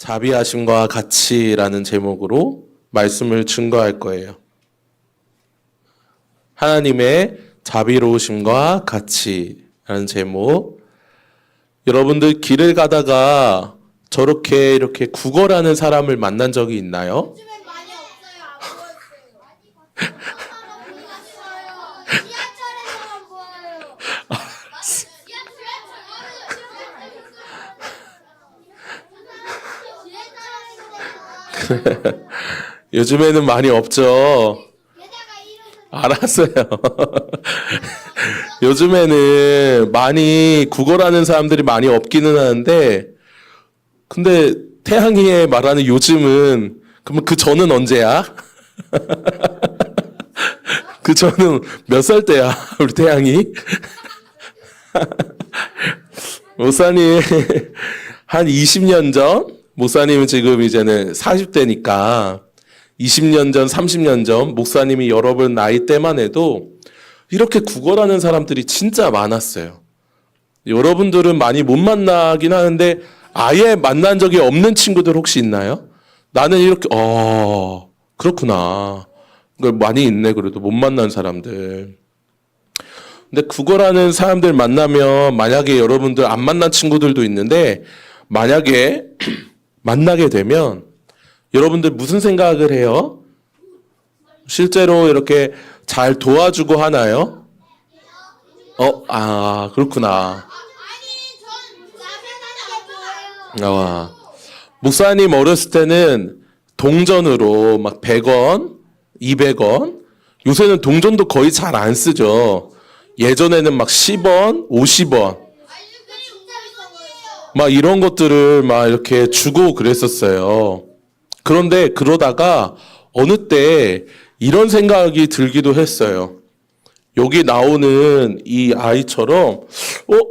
자비하심과 같이라는 제목으로 말씀을 증거할 거예요. 하나님의 자비로우심과 같이라는 제목. 여러분들 길을 가다가 저렇게 이렇게 구걸하는 사람을 만난 적이 있나요? 요즘엔 많이 없어요. 안 보였어요. 지하철에서만 보여요. 요즘에는 많이 없죠. 알았어요. 요즘에는 많이 구걸하는 사람들이 많이 없기는 하는데, 근데 태양이의 말하는 요즘은, 그러면 그 전은 언제야? 그 전은 몇 살 때야, 우리 태양이? 목사님, 한 20년 전? 목사님은 지금 이제는 40대니까, 20년 전, 30년 전, 목사님이 여러분 나이 때만 해도 이렇게 구걸하는 사람들이 진짜 많았어요. 여러분들은 많이 못 만나긴 하는데 아예 만난 적이 없는 친구들 혹시 있나요? 나는 이렇게, 그렇구나. 많이 있네, 그래도 못 만난 사람들. 근데 구걸하는 사람들 만나면 만약에 여러분들 안 만난 친구들도 있는데 만약에 만나게 되면 여러분들 무슨 생각을 해요? 실제로 이렇게 잘 도와주고 하나요? 그렇구나. 목사님 어렸을 때는 동전으로 막 100원, 200원, 요새는 동전도 거의 잘 안 쓰죠. 예전에는 막 10원, 50원, 막 이런 것들을 막 이렇게 주고 그랬었어요. 그런데 그러다가 어느 때 이런 생각이 들기도 했어요. 여기 나오는 이 아이처럼,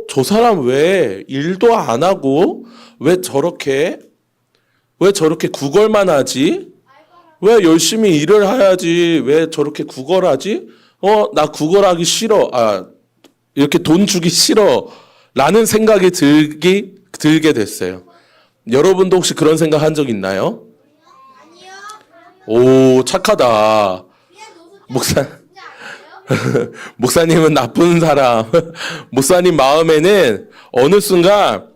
저 사람 왜 일도 안 하고 왜 저렇게 구걸만 하지? 왜 열심히 일을 해야지? 왜 저렇게 구걸하지? 나 구걸하기 싫어. 이렇게 돈 주기 싫어. 라는 생각이 들게 됐어요. 여러분도 혹시 그런 생각 한 적 있나요? 오, 착하다. 목사님은 나쁜 사람. 목사님 마음에는 어느 순간,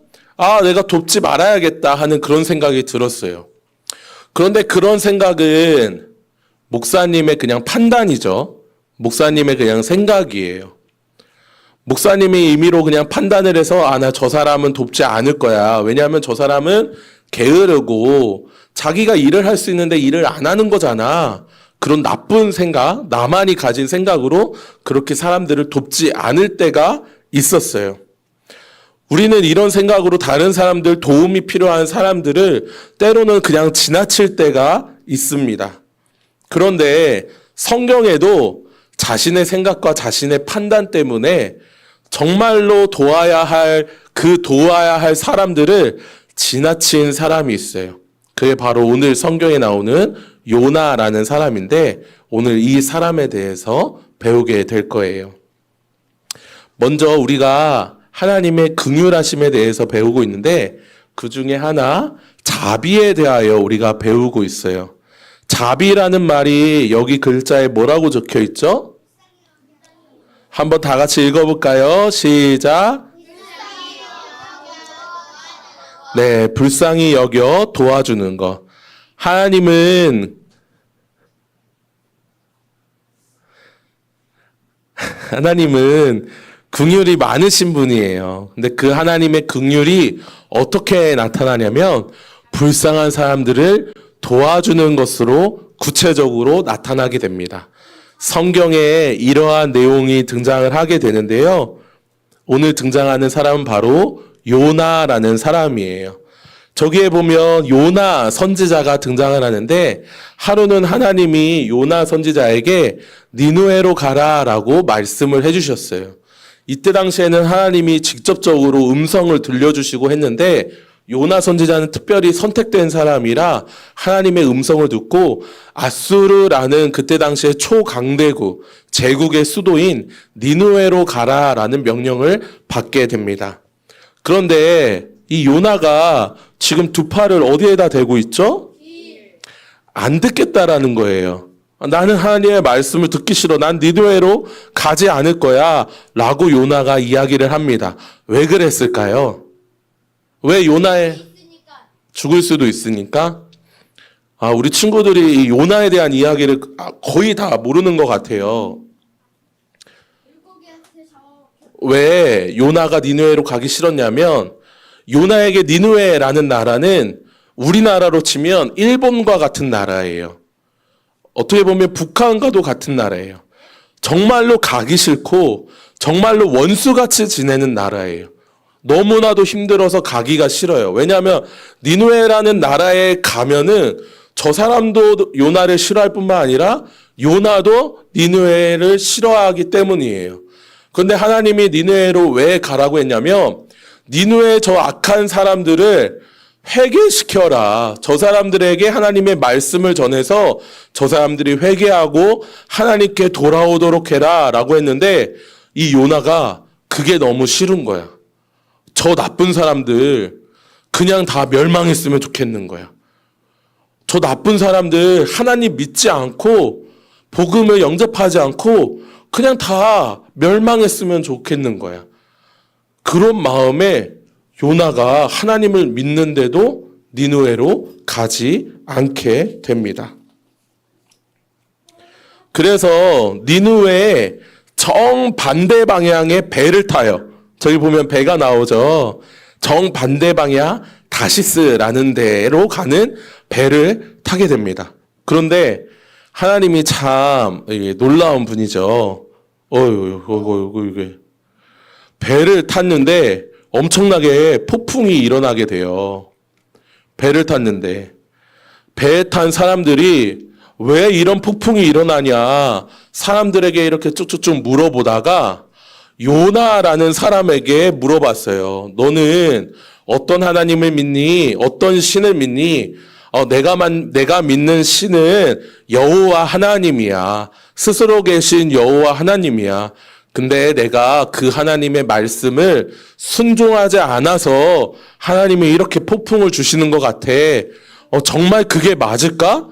내가 돕지 말아야겠다 하는 그런 생각이 들었어요. 그런데 그런 생각은 목사님의 그냥 판단이죠. 목사님의 그냥 생각이에요. 목사님이 임의로 그냥 판단을 해서, 나 저 사람은 돕지 않을 거야. 왜냐하면 저 사람은 게으르고 자기가 일을 할 수 있는데 일을 안 하는 거잖아. 그런 나쁜 생각, 나만이 가진 생각으로 그렇게 사람들을 돕지 않을 때가 있었어요. 우리는 이런 생각으로 다른 사람들, 도움이 필요한 사람들을 때로는 그냥 지나칠 때가 있습니다. 그런데 성경에도 자신의 생각과 자신의 판단 때문에 정말로 도와야 할 사람들을 지나친 사람이 있어요. 그게 바로 오늘 성경에 나오는 요나라는 사람인데 오늘 이 사람에 대해서 배우게 될 거예요. 먼저 우리가 하나님의 긍휼하심에 대해서 배우고 있는데 그 중에 하나 자비에 대하여 우리가 배우고 있어요. 자비라는 말이 여기 글자에 뭐라고 적혀 있죠? 한번 다 같이 읽어볼까요? 시작. 네, 불쌍히 여겨 도와주는 것. 하나님은 긍휼이 많으신 분이에요. 근데 그 하나님의 긍휼이 어떻게 나타나냐면 불쌍한 사람들을 도와주는 것으로 구체적으로 나타나게 됩니다. 성경에 이러한 내용이 등장을 하게 되는데요. 오늘 등장하는 사람은 바로 요나라는 사람이에요. 저기에 보면 요나 선지자가 등장을 하는데 하루는 하나님이 요나 선지자에게 니느웨로 가라라고 말씀을 해주셨어요. 이때 당시에는 하나님이 직접적으로 음성을 들려주시고 했는데 요나 선지자는 특별히 선택된 사람이라 하나님의 음성을 듣고 아수르라는 그때 당시에 초강대국, 제국의 수도인 니느웨로 가라라는 명령을 받게 됩니다. 그런데 이 요나가 지금 두 팔을 어디에다 대고 있죠? 안 듣겠다라는 거예요. 나는 하나님의 말씀을 듣기 싫어. 난 니느웨로 가지 않을 거야. 라고 요나가 이야기를 합니다. 왜 그랬을까요? 왜 요나에 있으니까. 죽을 수도 있으니까? 우리 친구들이 이 요나에 대한 이야기를 거의 다 모르는 것 같아요. 물고기한테 잡아. 왜 요나가 니느웨로 가기 싫었냐면 요나에게 니느웨라는 나라는 우리나라로 치면 일본과 같은 나라예요. 어떻게 보면 북한과도 같은 나라예요. 정말로 가기 싫고 정말로 원수같이 지내는 나라예요. 너무나도 힘들어서 가기가 싫어요. 왜냐하면 니느웨라는 나라에 가면은 저 사람도 요나를 싫어할 뿐만 아니라 요나도 니느웨를 싫어하기 때문이에요. 그런데 하나님이 니느웨로 왜 가라고 했냐면 니느웨 저 악한 사람들을 회개시켜라. 저 사람들에게 하나님의 말씀을 전해서 저 사람들이 회개하고 하나님께 돌아오도록 해라 라고 했는데 이 요나가 그게 너무 싫은 거야. 저 나쁜 사람들 그냥 다 멸망했으면 좋겠는 거야. 저 나쁜 사람들 하나님 믿지 않고 복음을 영접하지 않고 그냥 다 멸망했으면 좋겠는 거야. 그런 마음에 요나가 하나님을 믿는데도 니느웨로 가지 않게 됩니다. 그래서 니느웨의 정반대 방향의 배를 타요. 저기 보면 배가 나오죠. 정반대 방향 다시스라는 데로 가는 배를 타게 됩니다. 그런데 하나님이 참 놀라운 분이죠. 이게 배를 탔는데 엄청나게 폭풍이 일어나게 돼요. 배를 탔는데 배에 탄 사람들이 왜 이런 폭풍이 일어나냐 사람들에게 이렇게 쭉쭉쭉 물어보다가 요나라는 사람에게 물어봤어요. 너는 어떤 하나님을 믿니? 어떤 신을 믿니? 내가 믿는 신은 여호와 하나님이야. 스스로 계신 여호와 하나님이야. 근데 내가 그 하나님의 말씀을 순종하지 않아서 하나님이 이렇게 폭풍을 주시는 것 같아. 정말 그게 맞을까?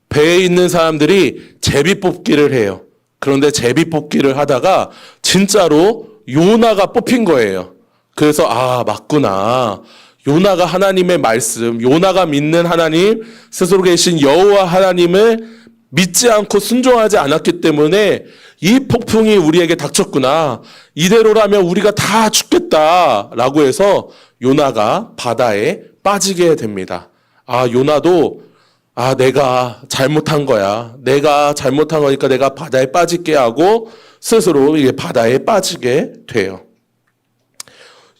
배에 있는 사람들이 제비뽑기를 해요. 그런데 제비뽑기를 하다가 진짜로 요나가 뽑힌 거예요. 그래서 맞구나. 요나가 하나님의 말씀, 요나가 믿는 하나님, 스스로 계신 여호와 하나님을 믿지 않고 순종하지 않았기 때문에 이 폭풍이 우리에게 닥쳤구나. 이대로라면 우리가 다 죽겠다라고 해서 요나가 바다에 빠지게 됩니다. 요나도 내가 잘못한 거야. 내가 잘못한 거니까 내가 바다에 빠질게 하고 스스로 이게 바다에 빠지게 돼요.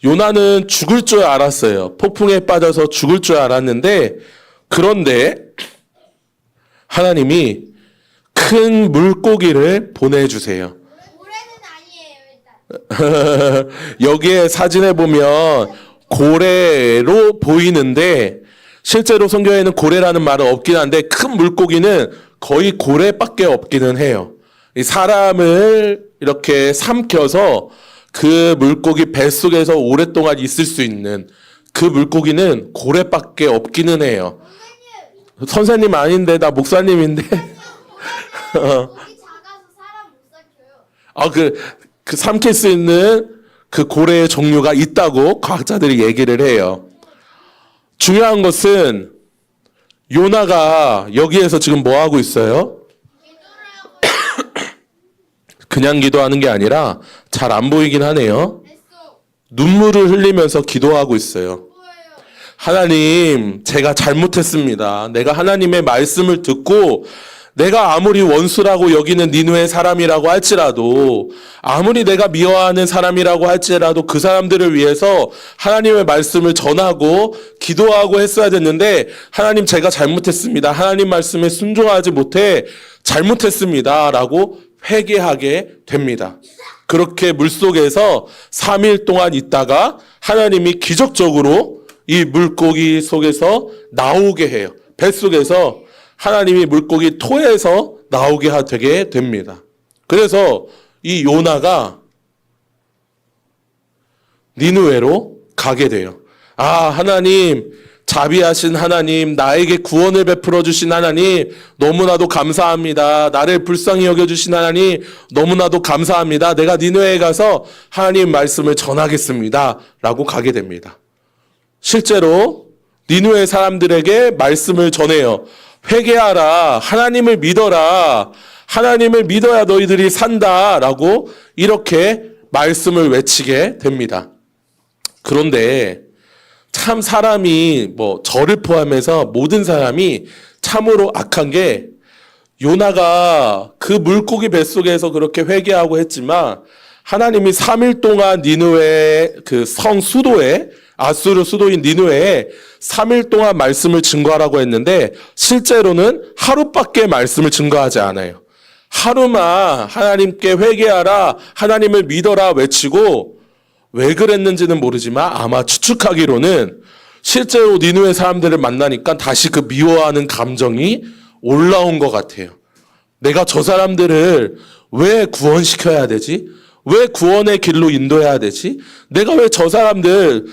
요나는 죽을 줄 알았어요. 폭풍에 빠져서 죽을 줄 알았는데 그런데 하나님이 큰 물고기를 보내주세요. 고래는 아니에요, 일단. 여기에 사진에 보면 고래로 보이는데 실제로 성경에는 고래라는 말은 없긴 한데 큰 물고기는 거의 고래밖에 없기는 해요. 이 사람을 이렇게 삼켜서 그 물고기 뱃속에서 오랫동안 있을 수 있는 그 물고기는 고래밖에 없기는 해요. 선생님 아닌데 나 목사님인데. 거기 작아서 사람 못 삼켜요. 그 삼킬 수 있는 그 고래의 종류가 있다고 과학자들이 얘기를 해요. 중요한 것은 요나가 여기에서 지금 뭐 하고 있어요? 기도를 하고 그냥 기도하는 게 아니라 잘 안 보이긴 하네요. 했어. 눈물을 흘리면서 기도하고 있어요. 뭐예요? 하나님, 제가 잘못했습니다. 내가 하나님의 말씀을 듣고 내가 아무리 원수라고 여기는 니느웨 사람이라고 할지라도 아무리 내가 미워하는 사람이라고 할지라도 그 사람들을 위해서 하나님의 말씀을 전하고 기도하고 했어야 됐는데 하나님 제가 잘못했습니다. 하나님 말씀에 순종하지 못해 잘못했습니다. 라고 회개하게 됩니다. 그렇게 물속에서 3일 동안 있다가 하나님이 기적적으로 이 물고기 속에서 나오게 해요. 뱃속에서 하나님이 물고기 토에서 나오게 되게 됩니다. 그래서 이 요나가 니느웨로 가게 돼요. 하나님, 자비하신 하나님, 나에게 구원을 베풀어 주신 하나님, 너무나도 감사합니다. 나를 불쌍히 여겨주신 하나님, 너무나도 감사합니다. 내가 니느웨에 가서 하나님 말씀을 전하겠습니다. 라고 가게 됩니다. 실제로 니느웨 사람들에게 말씀을 전해요. 회개하라. 하나님을 믿어라. 하나님을 믿어야 너희들이 산다. 라고 이렇게 말씀을 외치게 됩니다. 그런데 참 사람이 저를 포함해서 모든 사람이 참으로 악한 게 요나가 그 물고기 뱃속에서 그렇게 회개하고 했지만 하나님이 3일 동안 니느웨 그 성 수도에 아수르 수도인 니느웨에 3일 동안 말씀을 증거하라고 했는데 실제로는 하루밖에 말씀을 증거하지 않아요. 하루만 하나님께 회개하라, 하나님을 믿어라 외치고 왜 그랬는지는 모르지만 아마 추측하기로는 실제로 니느웨 사람들을 만나니까 다시 그 미워하는 감정이 올라온 것 같아요. 내가 저 사람들을 왜 구원시켜야 되지? 왜 구원의 길로 인도해야 되지? 내가 왜 저 사람들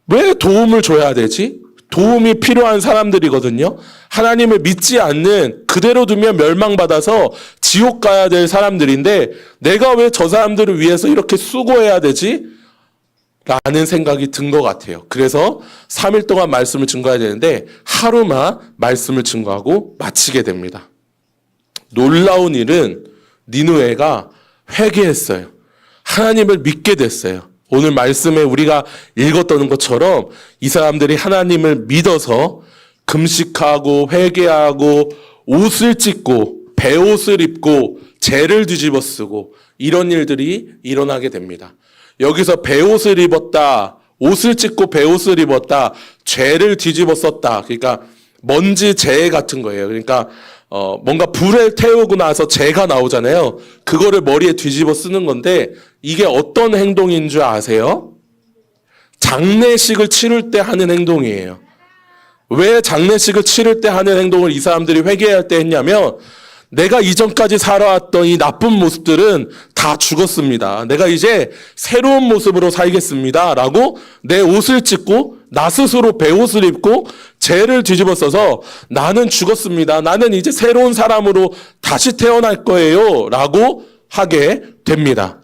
왜 도움을 줘야 되지? 도움이 필요한 사람들이거든요. 하나님을 믿지 않는, 그대로 두면 멸망받아서 지옥 가야 될 사람들인데 내가 왜 저 사람들을 위해서 이렇게 수고해야 되지? 라는 생각이 든 것 같아요. 그래서 3일 동안 말씀을 증거해야 되는데 하루만 말씀을 증거하고 마치게 됩니다. 놀라운 일은 니느웨가 회개했어요. 하나님을 믿게 됐어요. 오늘 말씀에 우리가 읽었던 것처럼 이 사람들이 하나님을 믿어서 금식하고 회개하고 옷을 찢고 베옷을 입고 재를 뒤집어 쓰고 이런 일들이 일어나게 됩니다. 여기서 베옷을 입었다, 옷을 찢고 베옷을 입었다, 죄를 뒤집어 썼다. 그러니까 먼지 재 같은 거예요. 그러니까 뭔가 불에 태우고 나서 재가 나오잖아요. 그거를 머리에 뒤집어 쓰는 건데 이게 어떤 행동인 줄 아세요? 장례식을 치를 때 하는 행동이에요. 왜 장례식을 치를 때 하는 행동을 이 사람들이 회개할 때 했냐면 내가 이전까지 살아왔던 이 나쁜 모습들은 다 죽었습니다. 내가 이제 새로운 모습으로 살겠습니다. 라고 내 옷을 찢고 나 스스로 베옷을 입고 죄를 뒤집어 써서 나는 죽었습니다. 나는 이제 새로운 사람으로 다시 태어날 거예요. 라고 하게 됩니다.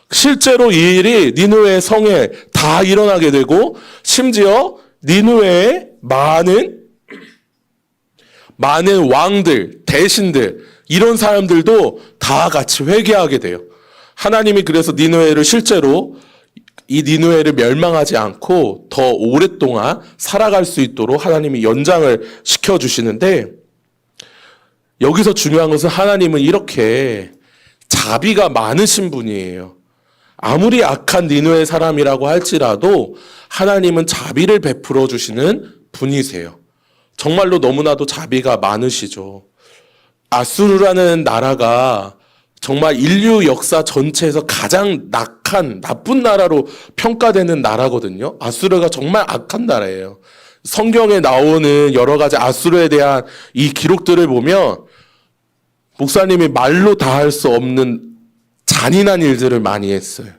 실제로 이 일이 니느웨 성에 다 일어나게 되고 심지어 니느웨에 많은 왕들, 대신들 이런 사람들도 다 같이 회개하게 돼요. 하나님이 그래서 니느웨를 실제로 이 니느웨를 멸망하지 않고 더 오랫동안 살아갈 수 있도록 하나님이 연장을 시켜주시는데 여기서 중요한 것은 하나님은 이렇게 자비가 많으신 분이에요. 아무리 악한 니느웨 사람이라고 할지라도 하나님은 자비를 베풀어 주시는 분이세요. 정말로 너무나도 자비가 많으시죠. 아수르라는 나라가 정말 인류 역사 전체에서 가장 나쁜 나라로 평가되는 나라거든요. 아수르가 정말 악한 나라예요. 성경에 나오는 여러 가지 아수르에 대한 이 기록들을 보면 목사님이 말로 다 할 수 없는 잔인한 일들을 많이 했어요.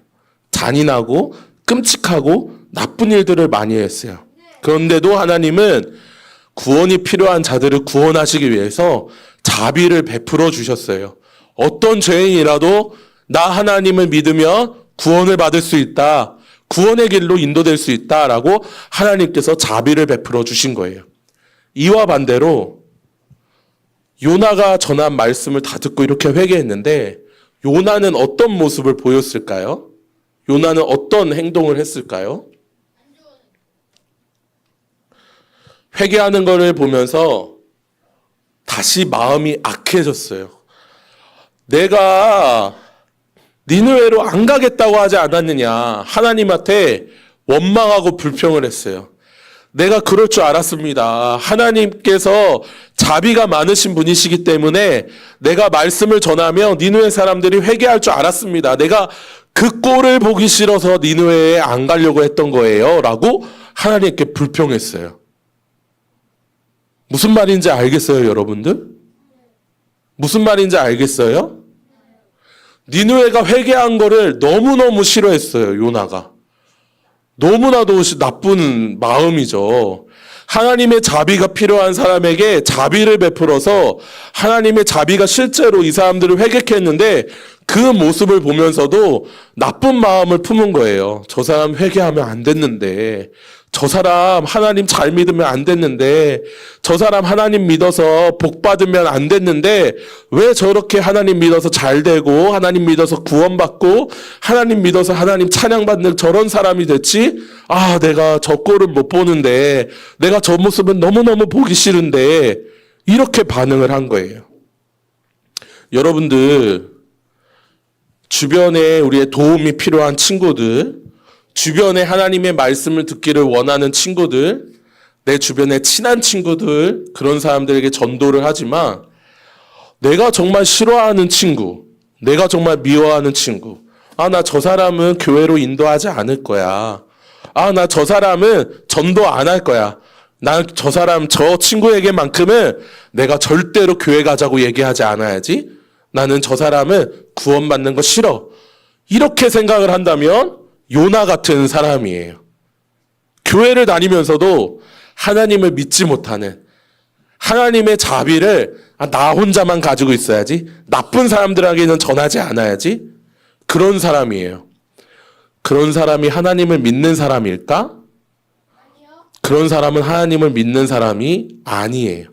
잔인하고 끔찍하고 나쁜 일들을 많이 했어요. 그런데도 하나님은 구원이 필요한 자들을 구원하시기 위해서 자비를 베풀어 주셨어요. 어떤 죄인이라도 나 하나님을 믿으면 구원을 받을 수 있다. 구원의 길로 인도될 수 있다라고 하나님께서 자비를 베풀어 주신 거예요. 이와 반대로 요나가 전한 말씀을 다 듣고 이렇게 회개했는데 요나는 어떤 모습을 보였을까요? 요나는 어떤 행동을 했을까요? 회개하는 것을 보면서 다시 마음이 악해졌어요. 내가 니느웨로 안 가겠다고 하지 않았느냐. 하나님한테 원망하고 불평을 했어요. 내가 그럴 줄 알았습니다. 하나님께서 자비가 많으신 분이시기 때문에 내가 말씀을 전하면 니느웨 사람들이 회개할 줄 알았습니다. 내가 그 꼴을 보기 싫어서 니느웨에 안 가려고 했던 거예요. 라고 하나님께 불평했어요. 무슨 말인지 알겠어요, 여러분들? 무슨 말인지 알겠어요? 니느웨가 회개한 거를 너무너무 싫어했어요, 요나가. 너무나도 나쁜 마음이죠. 하나님의 자비가 필요한 사람에게 자비를 베풀어서 하나님의 자비가 실제로 이 사람들을 회개케 했는데 그 모습을 보면서도 나쁜 마음을 품은 거예요. 저 사람 회개하면 안 됐는데, 저 사람 하나님 잘 믿으면 안 됐는데, 저 사람 하나님 믿어서 복 받으면 안 됐는데 왜 저렇게 하나님 믿어서 잘 되고 하나님 믿어서 구원받고 하나님 믿어서 하나님 찬양받는 저런 사람이 됐지? 아, 내가 저 꼴을 못 보는데, 내가 저 모습은 너무너무 보기 싫은데, 이렇게 반응을 한 거예요. 여러분들, 주변에 우리의 도움이 필요한 친구들, 주변에 하나님의 말씀을 듣기를 원하는 친구들, 내 주변에 친한 친구들, 그런 사람들에게 전도를 하지만 내가 정말 싫어하는 친구, 내가 정말 미워하는 친구, 아, 나 저 사람은 교회로 인도하지 않을 거야. 아, 나 저 사람은 전도 안 할 거야. 난 저 사람, 저 친구에게만큼은 내가 절대로 교회 가자고 얘기하지 않아야지. 나는 저 사람은 구원받는 거 싫어. 이렇게 생각을 한다면 요나 같은 사람이에요. 교회를 다니면서도 하나님을 믿지 못하는, 하나님의 자비를 나 혼자만 가지고 있어야지, 나쁜 사람들에게는 전하지 않아야지, 그런 사람이에요. 그런 사람이 하나님을 믿는 사람일까? 아니요. 그런 사람은 하나님을 믿는 사람이 아니에요.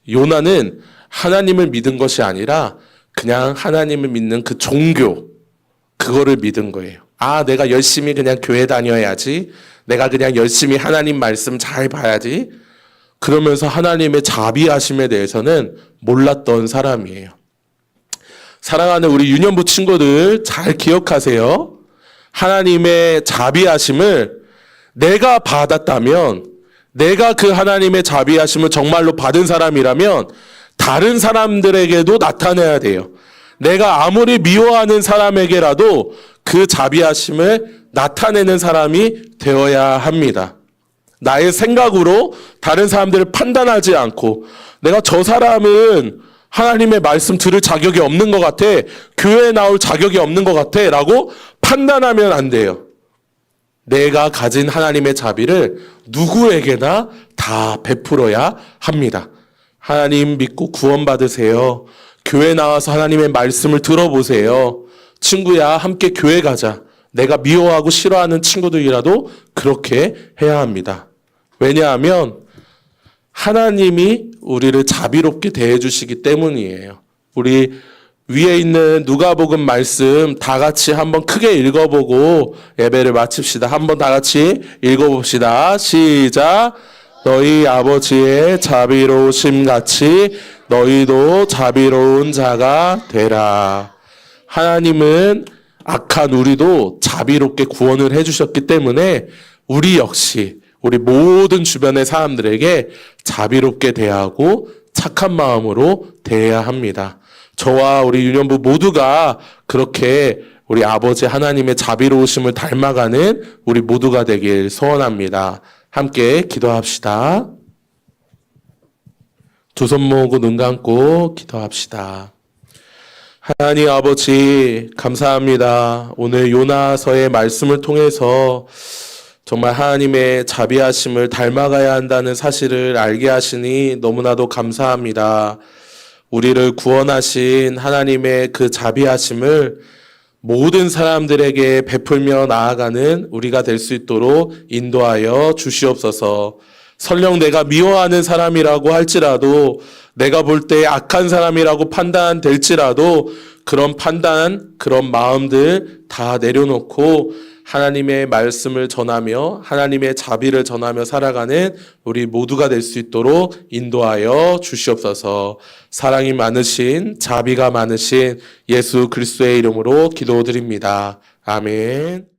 요나는 하나님을 믿은 것이 아니라 그냥 하나님을 믿는 그 종교, 그거를 믿은 거예요. 아, 내가 열심히 그냥 교회 다녀야지. 내가 그냥 열심히 하나님 말씀 잘 봐야지. 그러면서 하나님의 자비하심에 대해서는 몰랐던 사람이에요. 사랑하는 우리 유년부 친구들 잘 기억하세요. 하나님의 자비하심을 내가 받았다면, 내가 그 하나님의 자비하심을 정말로 받은 사람이라면 다른 사람들에게도 나타내야 돼요. 내가 아무리 미워하는 사람에게라도 그 자비하심을 나타내는 사람이 되어야 합니다. 나의 생각으로 다른 사람들을 판단하지 않고, 내가 저 사람은 하나님의 말씀 들을 자격이 없는 것 같아, 교회에 나올 자격이 없는 것 같아 라고 판단하면 안 돼요. 내가 가진 하나님의 자비를 누구에게나 다 베풀어야 합니다. 하나님 믿고 구원받으세요. 교회 나와서 하나님의 말씀을 들어보세요. 친구야, 함께 교회 가자. 내가 미워하고 싫어하는 친구들이라도 그렇게 해야 합니다. 왜냐하면 하나님이 우리를 자비롭게 대해주시기 때문이에요. 우리 위에 있는 누가복음 말씀 다 같이 한번 크게 읽어보고 예배를 마칩시다. 한번 다 같이 읽어봅시다. 시작. 너희 아버지의 자비로우심 같이 너희도 자비로운 자가 되라. 하나님은 악한 우리도 자비롭게 구원을 해주셨기 때문에 우리 역시 우리 모든 주변의 사람들에게 자비롭게 대하고 착한 마음으로 대해야 합니다. 저와 우리 유년부 모두가 그렇게 우리 아버지 하나님의 자비로우심을 닮아가는 우리 모두가 되길 소원합니다. 함께 기도합시다. 두 손 모으고 눈 감고 기도합시다. 하나님 아버지 감사합니다. 오늘 요나서의 말씀을 통해서 정말 하나님의 자비하심을 닮아가야 한다는 사실을 알게 하시니 너무나도 감사합니다. 우리를 구원하신 하나님의 그 자비하심을 모든 사람들에게 베풀며 나아가는 우리가 될 수 있도록 인도하여 주시옵소서. 설령 내가 미워하는 사람이라고 할지라도, 내가 볼 때 악한 사람이라고 판단될지라도 그런 판단, 그런 마음들 다 내려놓고 하나님의 말씀을 전하며 하나님의 자비를 전하며 살아가는 우리 모두가 될 수 있도록 인도하여 주시옵소서. 사랑이 많으신, 자비가 많으신 예수 그리스도의 이름으로 기도드립니다. 아멘.